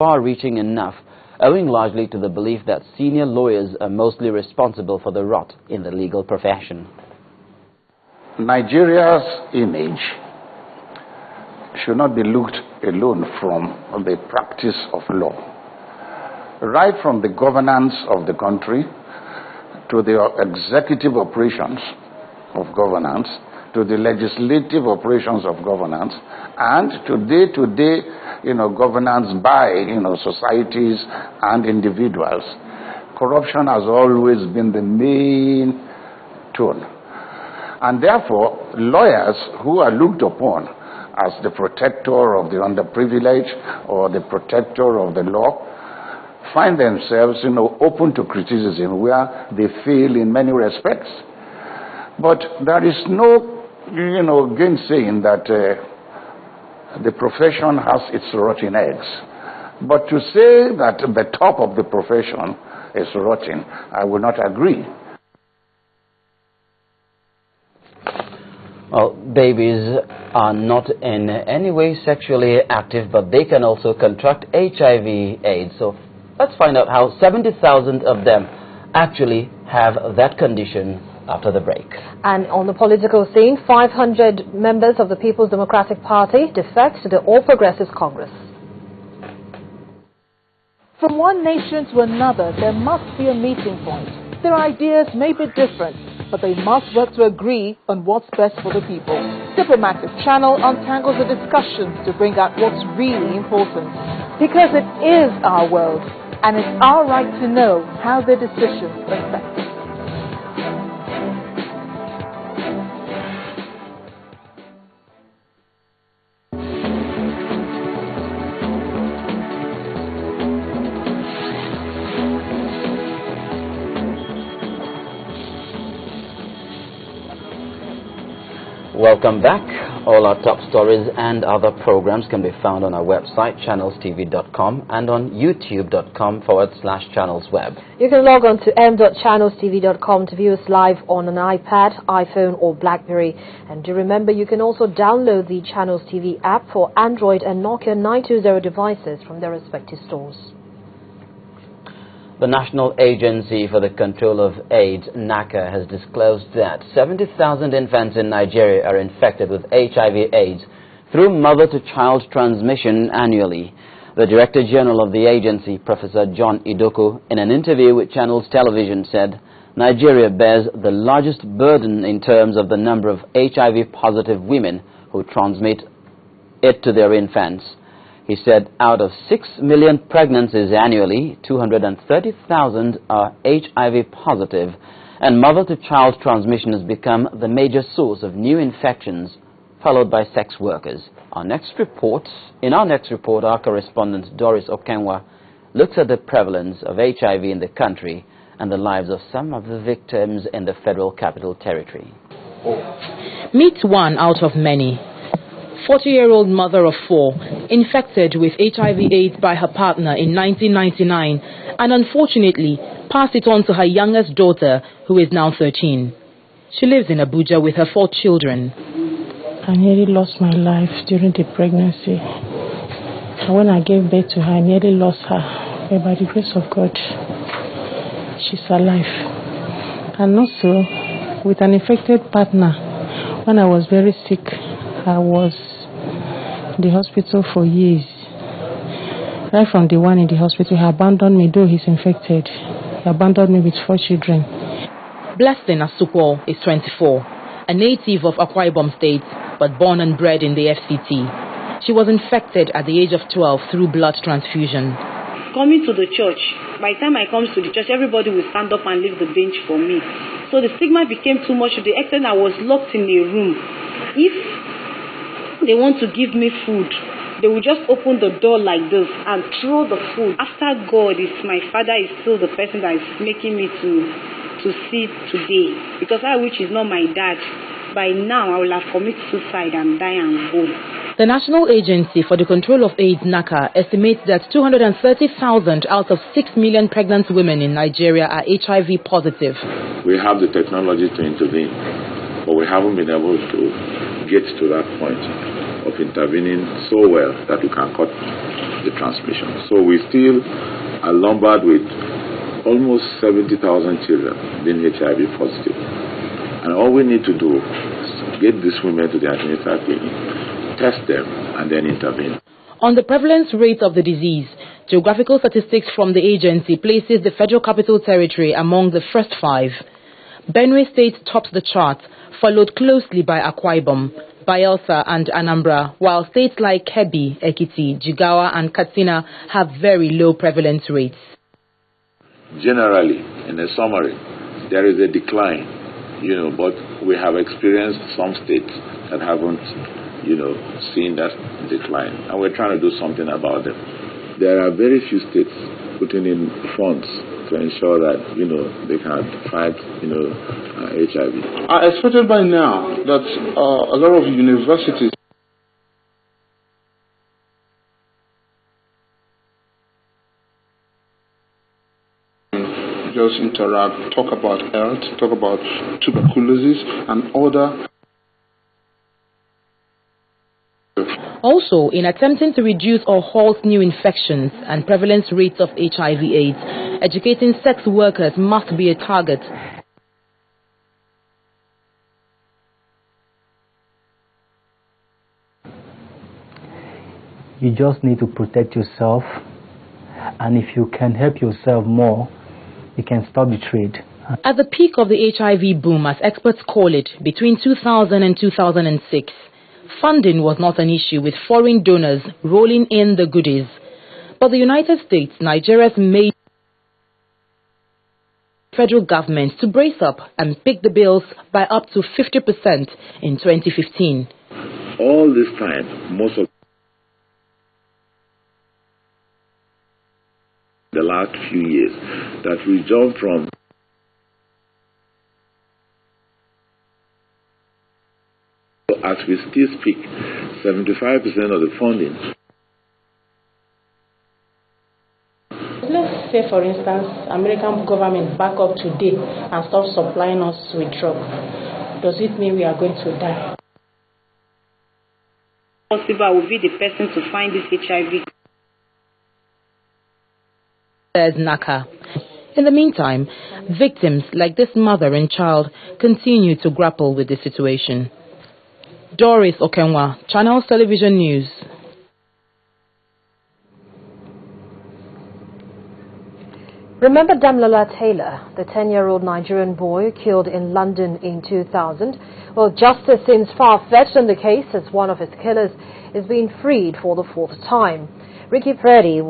far-reaching enough, owing largely to the belief that senior lawyers are mostly responsible for the rot in the legal profession. Nigeria's image should not be looked alone from the practice of law. Right from the governance of the country to the executive operations of governance, to the legislative operations of governance, and to day-to-day, governance by, societies and individuals. Corruption has always been the main tone. And therefore, lawyers who are looked upon as the protector of the underprivileged or the protector of the law find themselves, open to criticism where they fail in many respects. But there is no gainsaying that the profession has its rotten eggs. But to say that the top of the profession is rotten, I will not agree. Well, babies are not in any way sexually active, but they can also contract HIV/AIDS. So let's find out how 70,000 of them actually have that condition after the break. And on the political scene, 500 members of the People's Democratic Party defect to the All Progressives Congress. From one nation to another, there must be a meeting point. Their ideas may be different, but they must work to agree on what's best for the people. Diplomatic Channel untangles the discussions to bring out what's really important. Because it is our world, and it's our right to know how their decisions affect. Welcome back. All our top stories and other programs can be found on our website, channelstv.com, and on youtube.com/channelsweb. You can log on to m.channelstv.com to view us live on an iPad, iPhone or BlackBerry. And do remember, you can also download the Channels TV app for Android and Nokia 920 devices from their respective stores. The National Agency for the Control of AIDS, NACA, has disclosed that 70,000 infants in Nigeria are infected with HIV/AIDS through mother-to-child transmission annually. The Director General of the agency, Professor John Idoko, in an interview with Channels Television said Nigeria bears the largest burden in terms of the number of HIV-positive women who transmit it to their infants. He said out of 6 million pregnancies annually, 230,000 are HIV positive, and mother-to-child transmission has become the major source of new infections, followed by sex workers. In our next report, our correspondent Doris Okenwa looks at the prevalence of HIV in the country and the lives of some of the victims in the Federal Capital Territory. Meet one out of many. 40-year-old mother of 4, infected with HIV/AIDS by her partner in 1999, and unfortunately passed it on to her youngest daughter, who is now 13. She lives in Abuja with her 4 children. I nearly lost my life during the pregnancy. And when I gave birth to her, I nearly lost her. But by the grace of God, she's alive. And also, with an infected partner, when I was very sick, I was in the hospital for years. Right from the one in the hospital, he abandoned me, though he's infected. He abandoned me with 4 children. Blessing Asukwo is 24, a native of Akwa Ibom State, but born and bred in the FCT. She was infected at the age of 12 through blood transfusion. Coming to the church, by the time I come to the church, everybody will stand up and leave the bench for me. So the stigma became too much to the extent I was locked in a room. If they want to give me food, they will just open the door like this and throw the food. After God, my father is still the person that is making me to see today. Because I wish he's not my dad. By now, I will have committed suicide and die and go. The National Agency for the Control of AIDS, NACA, estimates that 230,000 out of 6 million pregnant women in Nigeria are HIV positive. We have the technology to intervene, but we haven't been able to get to that point. of intervening so well that we can cut the transmission. So we still are lumbered with almost 70,000 children being HIV positive. And all we need to do is get these women to the antenatal clinic, test them, and then intervene. On the prevalence rate of the disease, geographical statistics from the agency places the Federal Capital Territory among the first 5. Benue State tops the chart, followed closely by Akwa Ibom, Bayelsa and Anambra, while states like Kebbi, Ekiti, Jigawa and Katsina have very low prevalence rates. Generally, in a summary, there is a decline, but we have experienced some states that haven't, seen that decline, and we're trying to do something about them. There are very few states putting in funds to ensure that, they can fight, HIV. I expected by now that a lot of universities just interact, talk about health, talk about tuberculosis and other. Also, in attempting to reduce or halt new infections and prevalence rates of HIV/AIDS, educating sex workers must be a target. You just need to protect yourself, and if you can help yourself more, you can stop the trade. At the peak of the HIV boom, as experts call it, between 2000 and 2006, funding was not an issue, with foreign donors rolling in the goodies. But the United States, Nigeria's major federal government to brace up and pick the bills by up to 50% in 2015. All this time, most of the last few years, that we jumped from as we still speak, 75% of the funding. Let's say, for instance, American government back up today and stop supplying us with drugs. Does it mean we are going to die? Possible, I will be the person to find this HIV. Says Naka. In the meantime, victims like this mother and child continue to grapple with the situation. Doris Okenwa, Channels Television News. Remember Damlola Taylor, the 10-year-old Nigerian boy killed in London in 2000? Well, justice seems far-fetched in the case as one of his killers is being freed for the 4th time. Ricky Preddy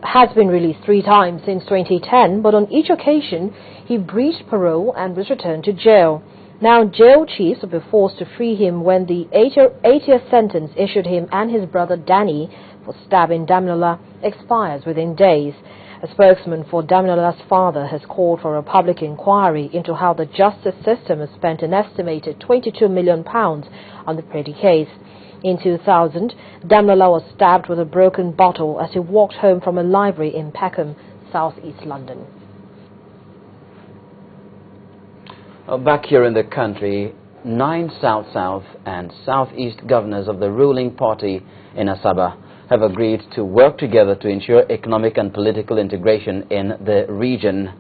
has been released 3 times since 2010, but on each occasion he breached parole and was returned to jail. Now, jail chiefs will be forced to free him when the 8-year sentence issued him and his brother Danny for stabbing Damlola expires within days. A spokesman for Damlola's father has called for a public inquiry into how the justice system has spent an estimated £22 million on the Preddy case. In 2000, Damlola was stabbed with a broken bottle as he walked home from a library in Peckham, southeast London. Back here in the country, 9 South-South and Southeast governors of the ruling party in Asaba have agreed to work together to ensure economic and political integration in the region.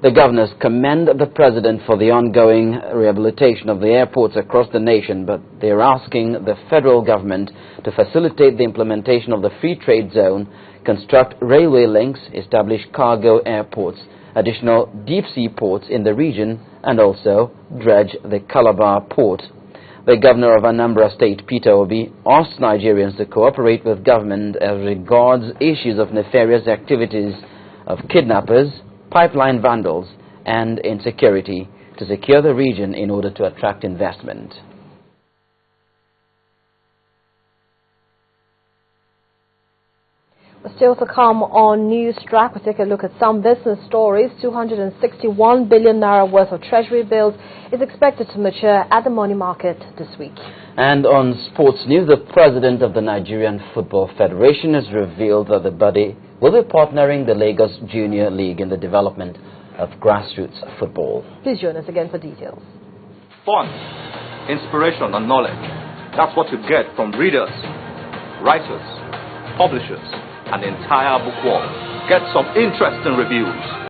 The governors commend the president for the ongoing rehabilitation of the airports across the nation, but they are asking the federal government to facilitate the implementation of the free trade zone, construct railway links, establish cargo airports, additional deep-sea ports in the region, and also dredge the Calabar port. The governor of Anambra State, Peter Obi, asked Nigerians to cooperate with government as regards issues of nefarious activities of kidnappers, pipeline vandals, and insecurity to secure the region in order to attract investment. Still to come on News Track, we'll take a look at some business stories. 261 billion naira worth of treasury bills is expected to mature at the money market this week. And on sports news, the president of the Nigerian Football Federation has revealed that the body will be partnering the Lagos Junior League in the development of grassroots football. Please join us again for details. Fun, inspiration and knowledge. That's what you get from readers writers, publishers, and the entire bookworld get some interesting reviews.